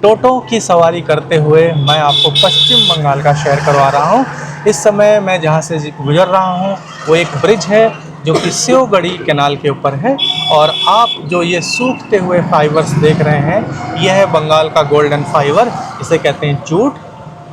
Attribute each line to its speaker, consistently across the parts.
Speaker 1: टोटो की सवारी करते हुए मैं आपको पश्चिम बंगाल का सैर करवा रहा हूँ। इस समय मैं जहाँ से गुजर रहा हूँ वो एक ब्रिज है जो कि सिवगढ़ी कैनाल के ऊपर है, और आप जो ये सूखते हुए फाइबर्स देख रहे हैं यह है बंगाल का गोल्डन फाइबर, इसे कहते हैं जूट।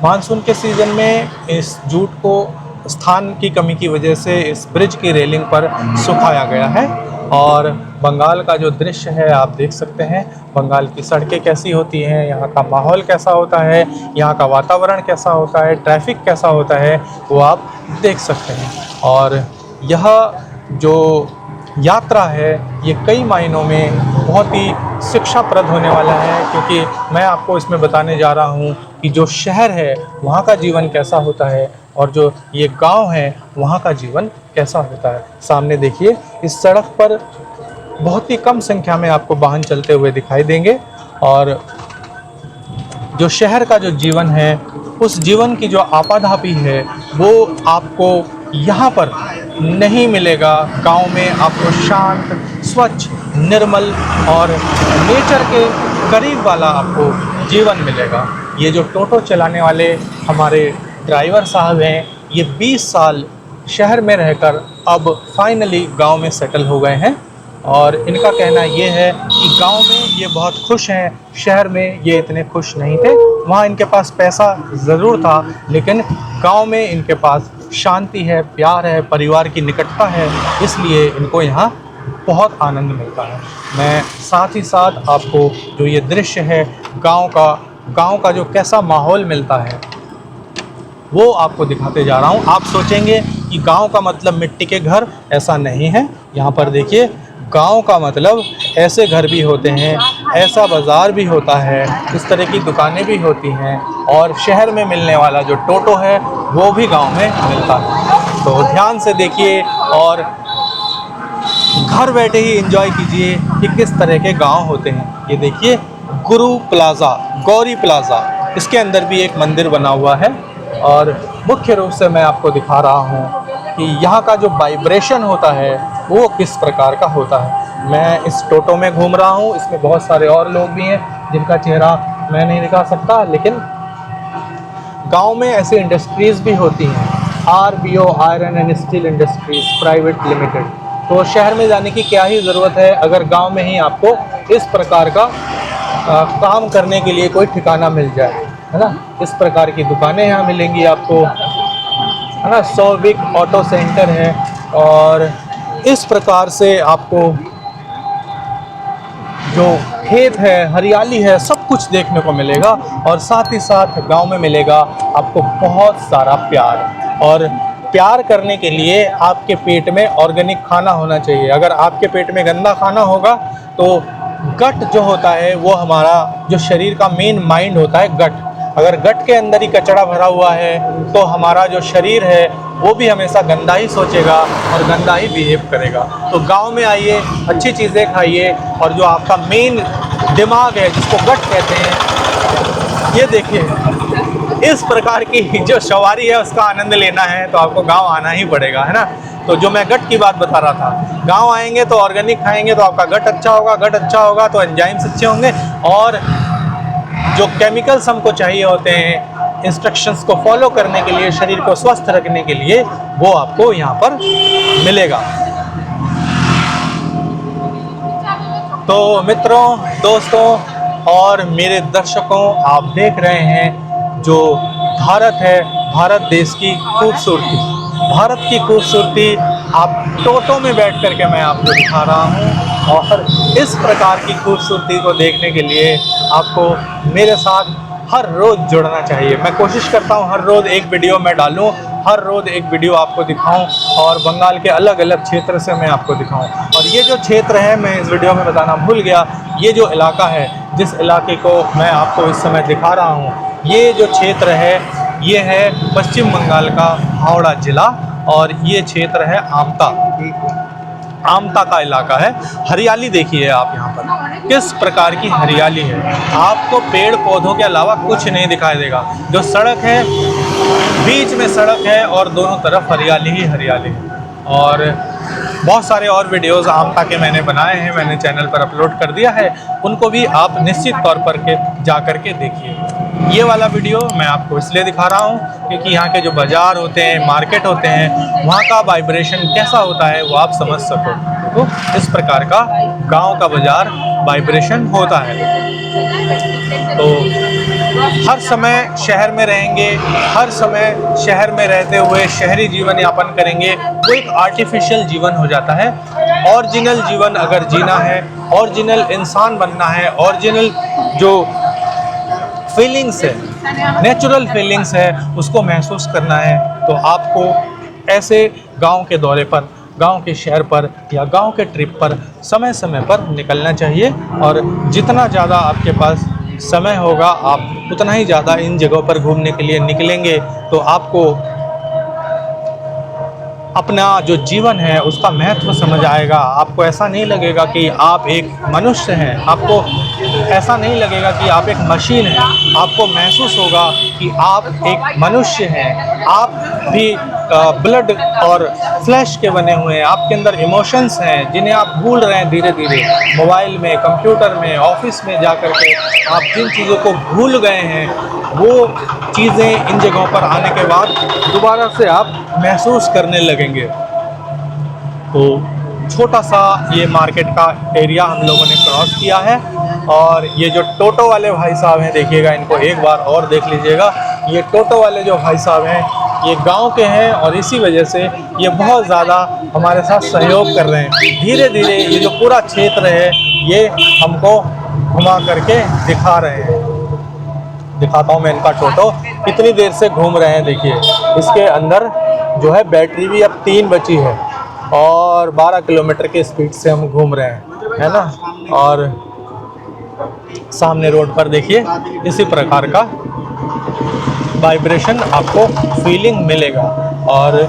Speaker 1: मानसून के सीज़न में इस जूट को स्थान की कमी की वजह से इस ब्रिज की रेलिंग पर सुखाया गया है। और बंगाल का जो दृश्य है आप देख सकते हैं, बंगाल की सड़कें कैसी होती हैं, यहाँ का माहौल कैसा होता है, यहाँ का वातावरण कैसा होता है, ट्रैफिक कैसा होता है, वो आप देख सकते हैं। और यह जो यात्रा है ये कई मायनों में बहुत ही शिक्षाप्रद होने वाला है, क्योंकि मैं आपको इसमें बताने जा रहा हूँ कि जो शहर है वहाँ का जीवन कैसा होता है और जो ये गांव है वहाँ का जीवन कैसा होता है। सामने देखिए, इस सड़क पर बहुत ही कम संख्या में आपको वाहन चलते हुए दिखाई देंगे, और जो शहर का जो जीवन है उस जीवन की जो आपाधापी है वो आपको यहाँ पर नहीं मिलेगा। गांव में आपको शांत, स्वच्छ, निर्मल और नेचर के करीब वाला आपको जीवन मिलेगा। ये जो टोटो चलाने वाले हमारे ड्राइवर साहब हैं, ये 20 साल शहर में रहकर अब फाइनली गांव में सेटल हो गए हैं, और इनका कहना ये है कि गांव में ये बहुत खुश हैं, शहर में ये इतने खुश नहीं थे। वहाँ इनके पास पैसा ज़रूर था, लेकिन गांव में इनके पास शांति है, प्यार है, परिवार की निकटता है, इसलिए इनको यहाँ बहुत आनंद मिलता है। मैं साथ ही साथ आपको जो ये दृश्य है गांव का जो कैसा माहौल मिलता है वो आपको दिखाते जा रहा हूँ। आप सोचेंगे कि गांव का मतलब मिट्टी के घर, ऐसा नहीं है। यहाँ पर देखिए, गांव का मतलब ऐसे घर भी होते हैं, ऐसा बाज़ार भी होता है, इस तरह की दुकानें भी होती हैं, और शहर में मिलने वाला जो टोटो है वो भी गांव में मिलता है। तो ध्यान से देखिए और घर बैठे ही एंजॉय कीजिए कि किस तरह के गांव होते हैं। ये देखिए, गुरु प्लाज़ा, गौरी प्लाज़ा, इसके अंदर भी एक मंदिर बना हुआ है, और मुख्य रूप से मैं आपको दिखा रहा हूँ कि यहाँ का जो वाइब्रेशन होता है वो किस प्रकार का होता है। मैं इस टोटो में घूम रहा हूँ, इसमें बहुत सारे और लोग भी हैं जिनका चेहरा मैं नहीं दिखा सकता, लेकिन गांव में ऐसी इंडस्ट्रीज़ भी होती हैं, RBO, iron and steel industries private limited. तो शहर में जाने की क्या ही ज़रूरत है अगर गांव में ही आपको इस प्रकार का काम करने के लिए कोई ठिकाना मिल जाए, है ना। इस प्रकार की दुकानें यहाँ मिलेंगी आपको, है ना। सौविक ऑटो सेंटर है, और इस प्रकार से आपको जो खेत है, हरियाली है, सब कुछ देखने को मिलेगा। और साथ ही साथ गांव में मिलेगा आपको बहुत सारा प्यार, और प्यार करने के लिए आपके पेट में ऑर्गेनिक खाना होना चाहिए। अगर आपके पेट में गंदा खाना होगा तो गट जो होता है वो हमारा जो शरीर का मेन माइंड होता है गट, अगर गट के अंदर ही कचरा भरा हुआ है तो हमारा जो शरीर है वो भी हमेशा गंदा ही सोचेगा और गंदा ही बिहेव करेगा। तो गांव में आइए, अच्छी चीज़ें खाइए, और जो आपका मेन दिमाग है जिसको गट कहते हैं, ये देखिए, इस प्रकार की जो सवारी है उसका आनंद लेना है तो आपको गांव आना ही पड़ेगा, है ना। तो जो मैं गट की बात बता रहा था, गांव आएंगे तो ऑर्गेनिक खाएंगे तो आपका गट अच्छा होगा, गट अच्छा होगा तो एंजाइम्स अच्छे होंगे, और जो केमिकल्स हमको चाहिए होते हैं इंस्ट्रक्शंस को फॉलो करने के लिए, शरीर को स्वस्थ रखने के लिए, वो आपको यहाँ पर मिलेगा। तो मित्रों, दोस्तों और मेरे दर्शकों, आप देख रहे हैं जो भारत है, भारत देश की खूबसूरती, भारत की खूबसूरती आप टोटो में बैठ कर के मैं आपको दिखा रहा हूँ। और इस प्रकार की खूबसूरती को देखने के लिए आपको मेरे साथ हर रोज़ जुड़ना चाहिए। मैं कोशिश करता हूँ हर रोज़ एक वीडियो मैं डालूँ, हर रोज़ एक वीडियो आपको दिखाऊं, और बंगाल के अलग अलग क्षेत्र से मैं आपको दिखाऊं। और ये जो क्षेत्र है, मैं इस वीडियो में बताना भूल गया, ये जो इलाका है, जिस इलाके को मैं आपको इस समय दिखा रहा हूँ, ये जो क्षेत्र है ये है पश्चिम बंगाल का हावड़ा ज़िला, और ये क्षेत्र है आमता का इलाका है। हरियाली देखिए आप यहाँ पर किस प्रकार की हरियाली है, आपको पेड़ पौधों के अलावा कुछ नहीं दिखाई देगा। जो सड़क है, बीच में सड़क है और दोनों तरफ हरियाली ही हरियाली है। और बहुत सारे और वीडियोस आमता के मैंने बनाए हैं, मैंने चैनल पर अपलोड कर दिया है, उनको भी आप निश्चित तौर पर जा कर के देखिए। ये वाला वीडियो मैं आपको इसलिए दिखा रहा हूँ क्योंकि यहाँ के जो बाज़ार होते हैं, मार्केट होते हैं, वहाँ का वाइब्रेशन कैसा होता है वो आप समझ सको। तो इस प्रकार का गांव का बाज़ार वाइब्रेशन होता है। तो हर समय शहर में रहेंगे, हर समय शहर में रहते हुए शहरी जीवन यापन करेंगे, वो एक आर्टिफिशियल जीवन हो जाता है। ओरिजिनल जीवन अगर जीना है, ओरिजिनल इंसान बनना है, ओरिजिनल जो फीलिंग्स है, नेचुरल फीलिंग्स है, उसको महसूस करना है, तो आपको ऐसे गांव के दौरे पर, गांव के शहर पर या गांव के ट्रिप पर समय समय पर निकलना चाहिए। और जितना ज़्यादा आपके पास समय होगा, आप उतना ही ज़्यादा इन जगहों पर घूमने के लिए निकलेंगे, तो आपको अपना जो जीवन है उसका महत्व समझ आएगा। आपको ऐसा नहीं लगेगा कि आप एक मनुष्य हैं, आपको ऐसा नहीं लगेगा कि आप एक मशीन हैं। आपको महसूस होगा कि आप एक मनुष्य हैं, आप भी ब्लड और फ्लैश के बने हुए हैं, आपके अंदर इमोशंस हैं जिन्हें आप भूल रहे हैं धीरे धीरे। मोबाइल में, कंप्यूटर में, ऑफिस में जा कर के आप जिन चीज़ों को भूल गए हैं, वो चीज़ें इन जगहों पर आने के बाद दोबारा से आप महसूस करने लगेंगे। तो छोटा सा ये मार्केट का एरिया हम लोगों ने क्रॉस किया है, और ये जो टोटो वाले भाई साहब हैं, देखिएगा इनको एक बार और देख लीजिएगा। ये टोटो वाले जो भाई साहब हैं, ये गांव के हैं और इसी वजह से ये बहुत ज़्यादा हमारे साथ सहयोग कर रहे हैं। धीरे धीरे ये जो पूरा क्षेत्र है ये हमको घुमा करके दिखा रहे हैं। दिखाता हूँ मैं इनका टोटो, कितनी देर से घूम रहे हैं। देखिए इसके अंदर जो है बैटरी भी अब 3 बची है, और 12 किलोमीटर के स्पीड से हम घूम रहे हैं, है ना। और सामने रोड पर देखिए इसी प्रकार का वाइब्रेशन आपको फीलिंग मिलेगा। और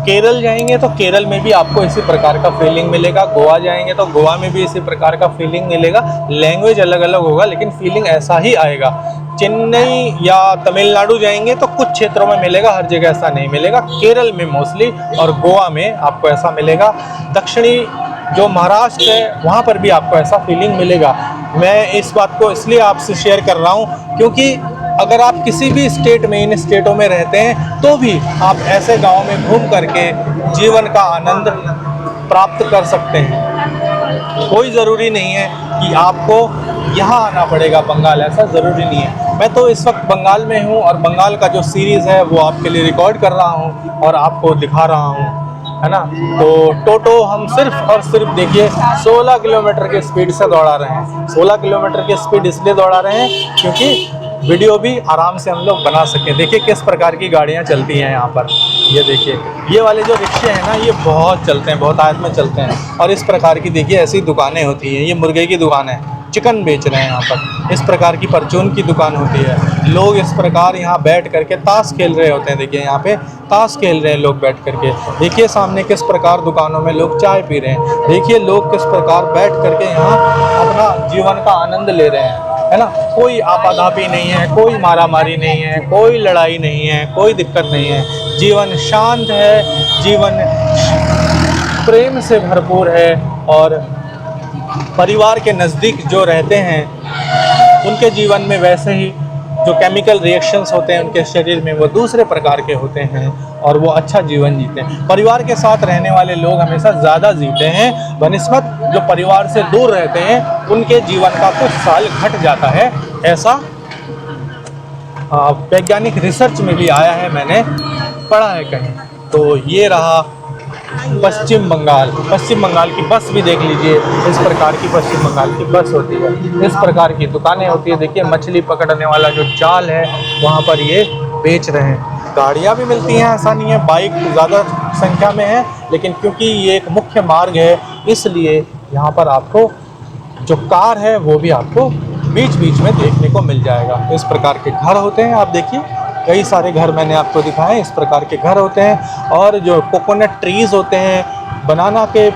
Speaker 1: केरल जाएंगे तो केरल में भी आपको इसी प्रकार का फीलिंग मिलेगा, गोवा जाएंगे तो गोवा में भी इसी प्रकार का फीलिंग मिलेगा। लैंग्वेज अलग अलग होगा लेकिन फीलिंग ऐसा ही आएगा। चेन्नई या तमिलनाडु जाएंगे तो कुछ क्षेत्रों में मिलेगा, हर जगह ऐसा नहीं मिलेगा। केरल में मोस्टली और गोवा में आपको ऐसा मिलेगा। दक्षिणी जो महाराष्ट्र है वहाँ पर भी आपको ऐसा फीलिंग मिलेगा। मैं इस बात को इसलिए आपसे शेयर कर रहा हूँ क्योंकि अगर आप किसी भी स्टेट में, इन स्टेटों में रहते हैं, तो भी आप ऐसे गाँव में घूम करके जीवन का आनंद प्राप्त कर सकते हैं। कोई ज़रूरी नहीं है कि आपको यहाँ आना पड़ेगा बंगाल, ऐसा ज़रूरी नहीं है। मैं तो इस वक्त बंगाल में हूँ और बंगाल का जो सीरीज़ है वो आपके लिए रिकॉर्ड कर रहा हूँ और आपको दिखा रहा हूँ, है ना। तो टोटो हम सिर्फ और सिर्फ देखिए 16 किलोमीटर के स्पीड से दौड़ा रहे हैं। 16 किलोमीटर की स्पीड इसलिए दौड़ा रहे हैं क्योंकि वीडियो भी आराम से हम लोग बना सकें। देखिए किस प्रकार की गाड़ियाँ चलती हैं यहाँ पर। ये देखिए ये वाले जो रिक्शे हैं ना, ये बहुत चलते हैं, बहुत आयत में चलते हैं। और इस प्रकार की देखिए ऐसी दुकानें होती हैं। ये मुर्गे की दुकान है, चिकन बेच रहे हैं यहाँ पर। इस प्रकार की परचून की दुकान होती है। लोग इस प्रकार यहाँ बैठ करके ताश खेल रहे होते हैं। देखिए यहाँ पे ताश खेल रहे हैं लोग बैठ करके। देखिए सामने किस प्रकार दुकानों में लोग चाय पी रहे हैं। देखिए लोग किस प्रकार बैठ करके यहाँ अपना जीवन का आनंद ले रहे हैं, है ना। कोई आपाधापी नहीं है, कोई मारामारी नहीं है, कोई लड़ाई नहीं है, कोई दिक्कत नहीं है। जीवन शांत है, जीवन प्रेम से भरपूर है। और परिवार के नज़दीक जो रहते हैं उनके जीवन में वैसे ही जो केमिकल रिएक्शंस होते हैं उनके शरीर में, वो दूसरे प्रकार के होते हैं और वो अच्छा जीवन जीते हैं। परिवार के साथ रहने वाले लोग हमेशा ज़्यादा जीते हैं बनिस्बत जो परिवार से दूर रहते हैं, उनके जीवन का कुछ साल घट जाता है। ऐसा वैज्ञानिक रिसर्च में भी आया है, मैंने पढ़ा है कहीं। तो ये रहा पश्चिम बंगाल। पश्चिम बंगाल की बस भी देख लीजिए, इस प्रकार की पश्चिम बंगाल की बस होती है। इस प्रकार की दुकानें होती है। देखिए मछली पकड़ने वाला जो जाल है वहाँ पर ये बेच रहे हैं। गाड़ियाँ भी मिलती हैं, ऐसा नहीं है। बाइक ज़्यादा संख्या में है, लेकिन क्योंकि ये एक मुख्य मार्ग है इसलिए यहाँ पर आपको जो कार है वो भी आपको बीच बीच में देखने को मिल जाएगा। इस प्रकार के घर होते हैं, आप देखिए कई सारे घर मैंने आपको दिखाए। इस प्रकार के घर होते हैं। और जो कोकोनट ट्रीज़ होते हैं, बनाना के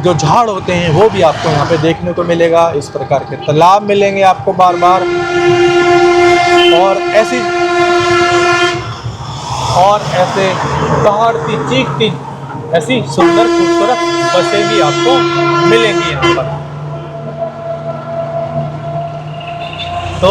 Speaker 1: जो झाड़ होते हैं, वो भी आपको यहाँ पे देखने को मिलेगा। इस प्रकार के तालाब मिलेंगे आपको बार बार। और ऐसे दहाड़ती चीखती ऐसी सुंदर खूबसूरत बसें भी आपको मिलेंगी यहाँ पर। तो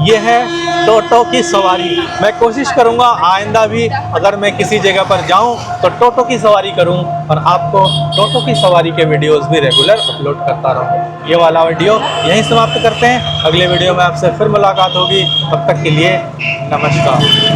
Speaker 1: ये है टोटो की सवारी। मैं कोशिश करूँगा आइंदा भी अगर मैं किसी जगह पर जाऊँ तो टोटो की सवारी करूँ और आपको टोटो की सवारी के वीडियोस भी रेगुलर अपलोड करता रहूँ। ये वाला वीडियो यहीं समाप्त करते हैं, अगले वीडियो में आपसे फिर मुलाकात होगी। तब तक के लिए नमस्कार।